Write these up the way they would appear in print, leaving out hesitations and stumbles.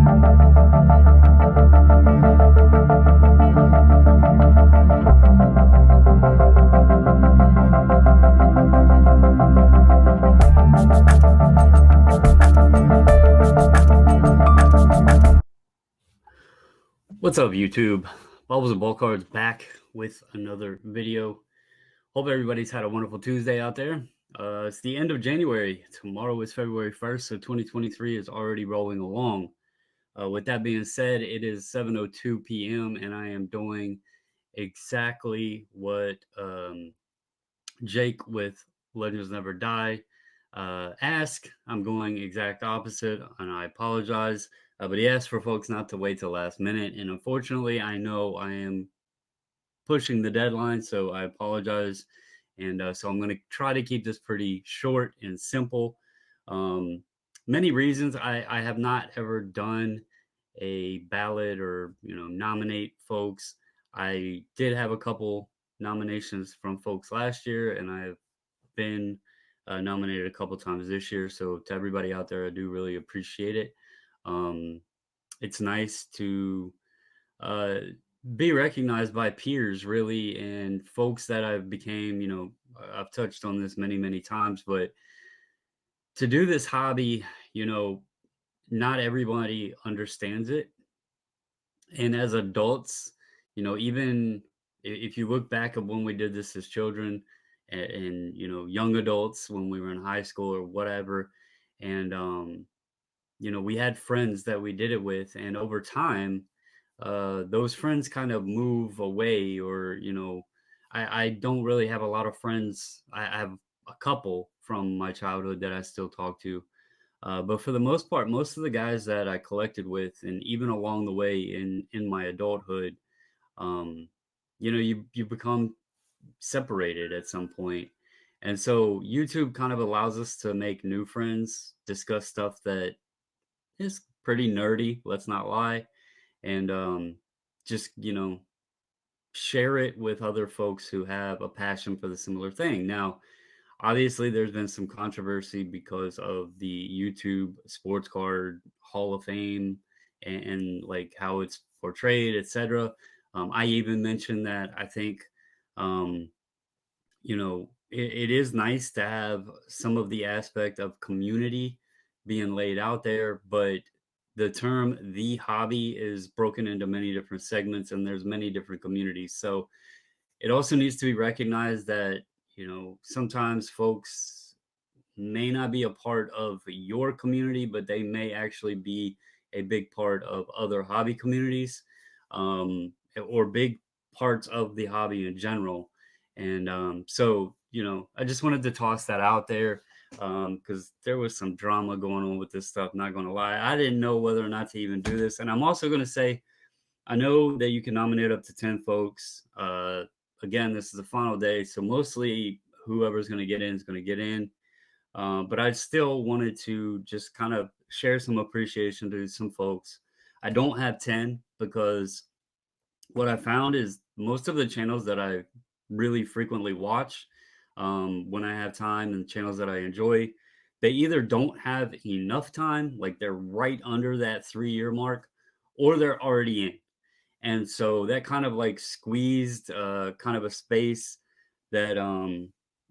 What's up, YouTube? Bubbles and Ball Cards back with another video. Hope everybody's had a wonderful Tuesday out there. It's the end of January. Tomorrow is February 1st, so 2023 is already rolling along. With that being said, it is 7:02 p.m. and I am doing exactly what Jake with Legends Never Die ask. I'm going exact opposite, and I apologize. But he asked for folks not to wait till last minute, and unfortunately, I know I am pushing the deadline, so I apologize. And so I'm going to try to keep this pretty short and simple. Um, Many reasons I have not ever done a ballot or nominate folks. I did have a couple nominations from folks last year, and I have been nominated a couple times this year. So to everybody out there, I do really appreciate it. Um, it's nice to uh, be recognized by peers, really, and folks that I've became. I've touched on this many times, but to do this hobby, you know, not everybody understands it, and as adults, even if you look back at when we did this as children and young adults when we were in high school or whatever, and we had friends that we did it with, and over time those friends kind of move away, or I don't really have a lot of friends. I have a couple from my childhood that I still talk to, but for the most part, most of the guys that I collected with, and even along the way in my adulthood, um, you become separated at some point. And so YouTube kind of allows us to make new friends, discuss stuff that is pretty nerdy, let's not lie, and just share it with other folks who have a passion for the similar thing. Now, obviously, there's been some controversy because of the YouTube Sports Card Hall of Fame, and like how it's portrayed, etc. I even mentioned that I think, um, it is nice to have some of the aspect of community being laid out there, but the term "the hobby" is broken into many different segments, and there's many different communities. So it also needs to be recognized that sometimes folks may not be a part of your community, but they may actually be a big part of other hobby communities, or big parts of the hobby in general. And so I just wanted to toss that out there, because there was some drama going on with this stuff, not going to lie. I didn't know whether or not to even do this, and I'm also going to say, I know that you can nominate up to 10 folks. Again, this is the final day, so mostly whoever's going to get in is going to get in. But I still wanted to just kind of share some appreciation to some folks. I don't have 10 because what I found is most of the channels that I really frequently watch, when I have time, and channels that I enjoy, they either don't have enough time, like they're right under that 3 year mark, or they're already in. And so that kind of like squeezed kind of a space that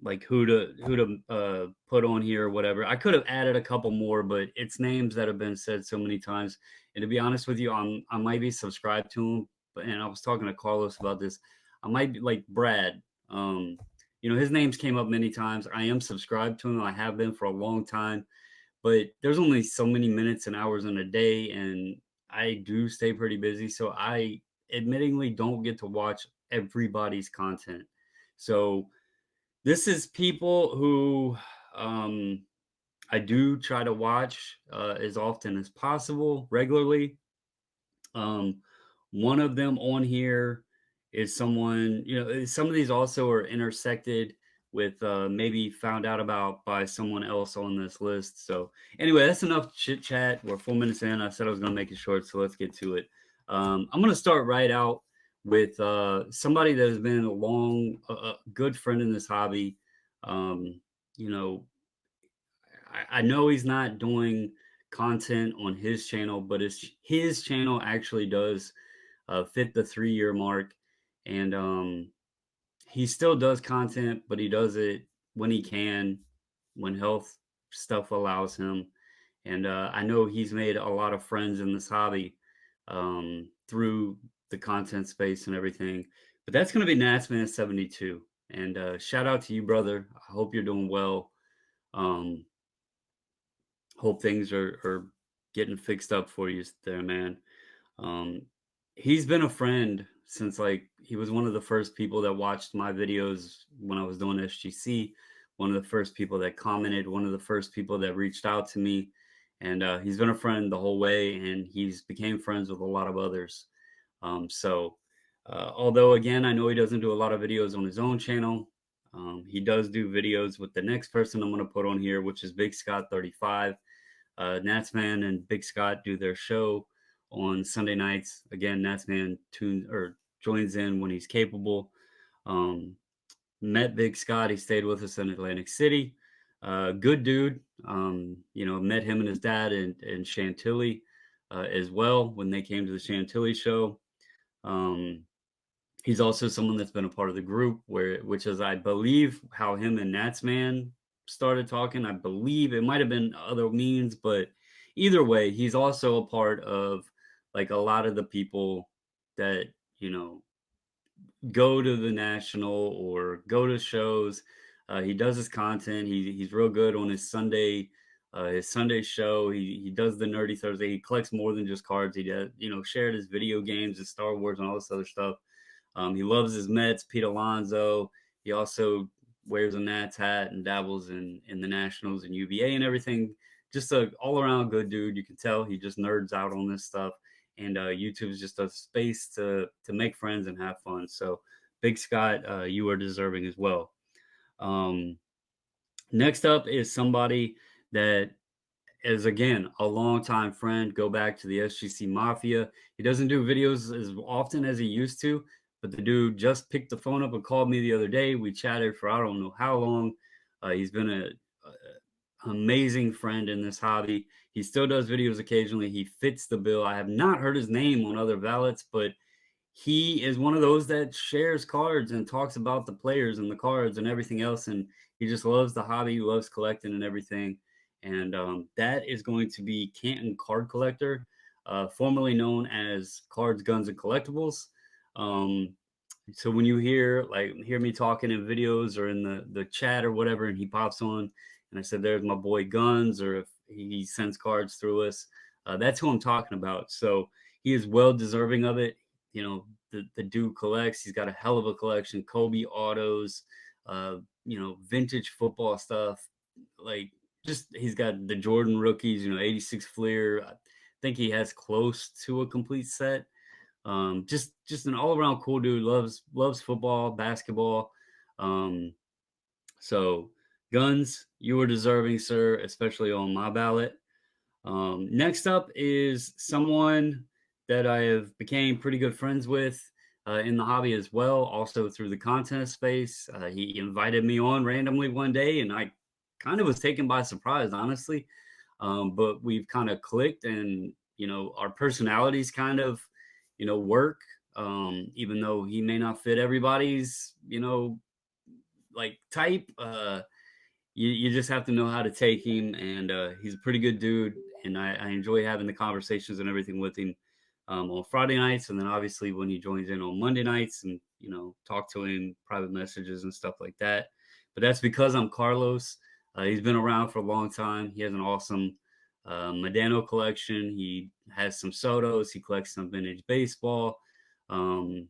like who to put on here or whatever. I could have added a couple more, but it's names that have been said so many times. And to be honest with you, I might be subscribed to them, but and I was talking to Carlos about this. I might be like Brad. His names came up many times. I am subscribed to him. I have been for a long time, but there's only so many minutes and hours in a day, and I do stay pretty busy, so I admittingly don't get to watch everybody's content. So this is people who I do try to watch as often as possible, regularly. Um, One of them on here is someone, some of these also are intersected with maybe found out about by someone else on this list. So anyway, that's enough chit chat. We're 4 minutes in. I said I was going to make it short, so let's get to it. I'm going to start right out with somebody that has been a good friend in this hobby. Um, you know, I know he's not doing content on his channel, but his channel actually does fit the 3-year mark, and he still does content, but he does it when he can, when health stuff allows him. And I know he's made a lot of friends in this hobby through the content space and everything. But that's going to be Natsman 72. And shout out to you, brother. I hope you're doing well. Um, hope things are getting fixed up for you there, man. Um, he's been a friend since like he was one of the first people that watched my videos when I was doing SGC, one of the first people that commented, one of the first people that reached out to me. And he's been a friend the whole way, and he's became friends with a lot of others. Although again, I know he doesn't do a lot of videos on his own channel, he does do videos with the next person I'm going to put on here, which is Big Scott 35. Natsman and Big Scott do their show on Sunday nights. Again, Natsman joins in when he's capable. Um, Met Big Scott. He stayed with us in Atlantic City. Good dude. Met him and his dad in Chantilly as well when they came to the Chantilly show. He's also someone that's been a part of the group which is, I believe, how him and Natsman started talking. I believe it might have been other means, but either way, he's also a part of like a lot of the people that, you know, go to the national or go to shows. He does his content. He's real good on his Sunday show. He does the Nerdy Thursday. He collects more than just cards. He does, shared his video games, his Star Wars, and all this other stuff. He loves his Mets, Pete Alonso. He also wears a Nats hat and dabbles in the Nationals and UVA and everything. Just a all around good dude. You can tell he just nerds out on this stuff. And YouTube is just a space to make friends and have fun. So, Big Scott, you are deserving as well. Next up is somebody that is, again, a longtime friend. Go back to the SGC Mafia. He doesn't do videos as often as he used to, but the dude just picked the phone up and called me the other day. We chatted for I don't know how long. He's been a amazing friend in this hobby. He still does videos occasionally. He fits the bill. I have not heard his name on other ballots, but he is one of those that shares cards and talks about the players and the cards and everything else. And he just loves the hobby. He loves collecting and everything. And that is going to be Canton Card Collector, formerly known as Cards, Guns, and Collectibles. Um, so when you hear me talking in videos or in the chat or whatever, and he pops on, and I said, "There's my boy Guns," or if he sends cards through us, that's who I'm talking about. So he is well deserving of it. The dude collects. He's got a hell of a collection. Kobe autos, vintage football stuff. Like, just he's got the Jordan rookies. 86 Fleer. I think he has close to a complete set. Just an all around cool dude. Loves football, basketball. So Guns, you were deserving, sir, especially on my ballot. Next up is someone that I have became pretty good friends with in the hobby as well, also through the content space. He invited me on randomly one day, and I kind of was taken by surprise, honestly. But we've kind of clicked, and our personalities kind of work. Even though he may not fit everybody's like type. You just have to know how to take him, and he's a pretty good dude, and I enjoy having the conversations and everything with him on Friday nights, and then obviously when he joins in on Monday nights, and talk to him, private messages and stuff like that. But that's because I'm Carlos. He's been around for a long time. He has an awesome Medano collection. He has some Sotos. He collects some vintage baseball. Um,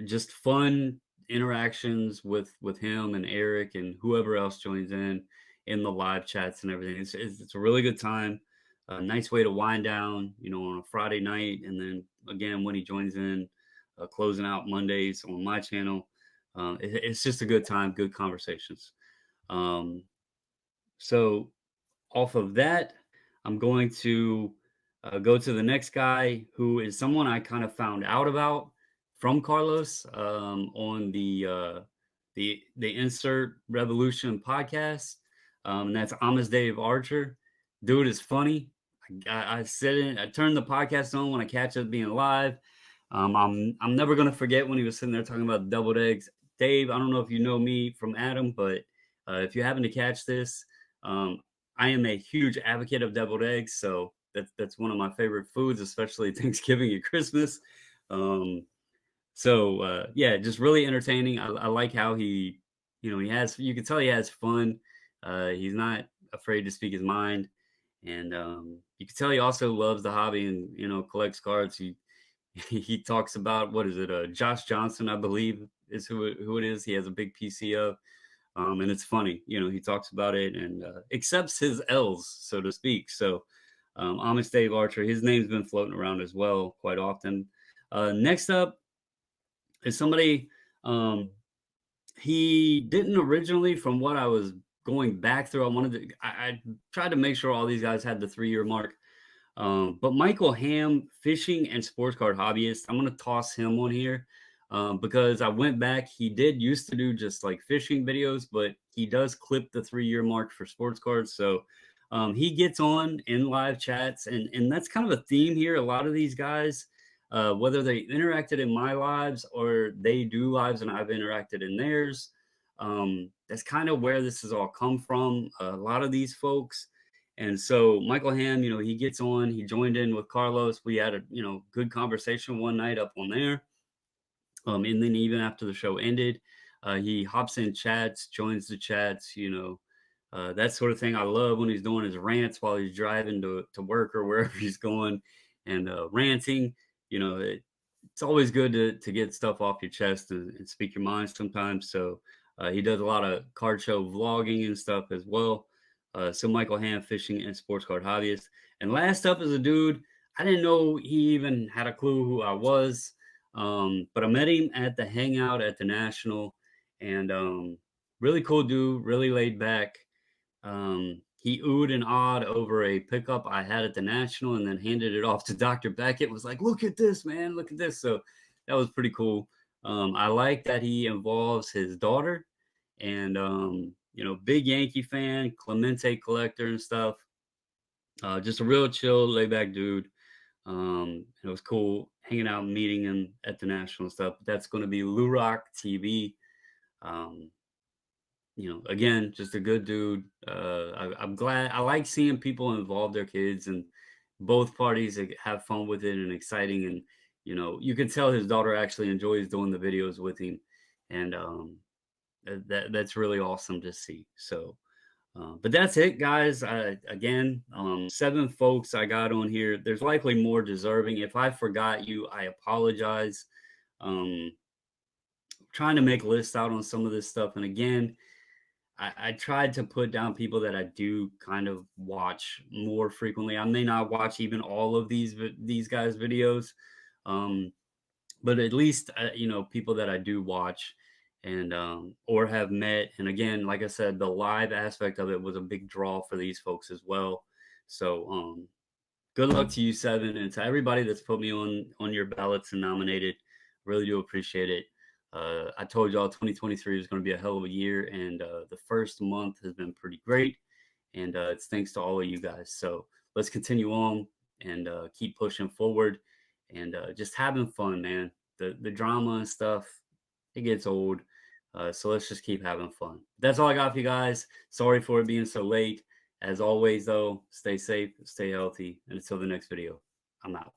just fun interactions with him and Eric and whoever else joins in the live chats and everything. It's a really good time. A nice way to wind down, on a Friday night, and then again when he joins in, closing out Mondays on my channel. It's just a good time, good conversations. Um, so off of that, I'm going to go to the next guy, who is someone I kind of found out about from Carlos on the Insert Revolution podcast. And that's Dave Archer. Dude is funny. I sit in, I turn the podcast on when I catch it being live. I'm never gonna forget when he was sitting there talking about deviled eggs. Dave, I don't know if you know me from Adam, but if you happen to catch this, um, I am a huge advocate of deviled eggs. So that's one of my favorite foods, especially Thanksgiving and Christmas. Um, yeah, just really entertaining. I like how he, he has, you can tell he has fun. He's not afraid to speak his mind. And you can tell he also loves the hobby and, collects cards. He talks about, what is it? Josh Johnson, I believe is who it is. He has a big PC of, and it's funny, he talks about it and accepts his L's, so to speak. So, Amish Dave Archer, his name's been floating around as well quite often. Next up, is somebody um he didn't originally, from what I was going back through, I tried to make sure all these guys had the 3-year mark. But Michael Ham, fishing and sports card hobbyist, I'm gonna toss him on here because I went back. He did used to do just like fishing videos, but he does clip the 3-year mark for sports cards. So he gets on in live chats, and that's kind of a theme here. A lot of these guys, whether they interacted in my lives or they do lives and I've interacted in theirs, that's kind of where this has all come from. A lot of these folks. And so Michael Ham, he gets on, he joined in with Carlos. We had a, good conversation one night up on there. And then even after the show ended, he hops in chats, joins the chats, that sort of thing. I love when he's doing his rants while he's driving to work or wherever he's going and ranting. It's always good to get stuff off your chest and speak your mind sometimes. So he does a lot of card show vlogging and stuff as well. So Michael Ham, fishing and sports card hobbyist. And last up is a dude, I didn't know he even had a clue who I was. But I met him at the hangout at the National, and really cool dude, really laid back. He oohed and awed over a pickup I had at the National and then handed it off to Dr. Beckett. Was like, look at this, man, look at this. So that was pretty cool. I like that he involves his daughter and, big Yankee fan, Clemente collector and stuff. Just a real chill, laid back dude. It was cool hanging out and meeting him at the National stuff. That's going to be Lou Rock TV. Um, again, just a good dude. I'm glad. I like seeing people involve their kids and both parties have fun with it and exciting. And you can tell his daughter actually enjoys doing the videos with him, and that's really awesome to see. So, but that's it, guys. Again, 7 folks I got on here. There's likely more deserving. If I forgot you, I apologize. Um, Trying to make lists out on some of this stuff, and again, I tried to put down people that I do kind of watch more frequently. I may not watch even all of these guys' videos, um, but at least people that I do watch and or have met. And again, like I said, the live aspect of it was a big draw for these folks as well. So good luck to you, Seven, and to everybody that's put me on your ballots and nominated. Really do appreciate it. I told y'all 2023 is going to be a hell of a year, and the first month has been pretty great, and it's thanks to all of you guys. So let's continue on and keep pushing forward and just having fun, man. The drama and stuff, it gets old. So let's just keep having fun. That's all I got for you guys. Sorry for it being so late. As always, though, stay safe, stay healthy, and until the next video, I'm out.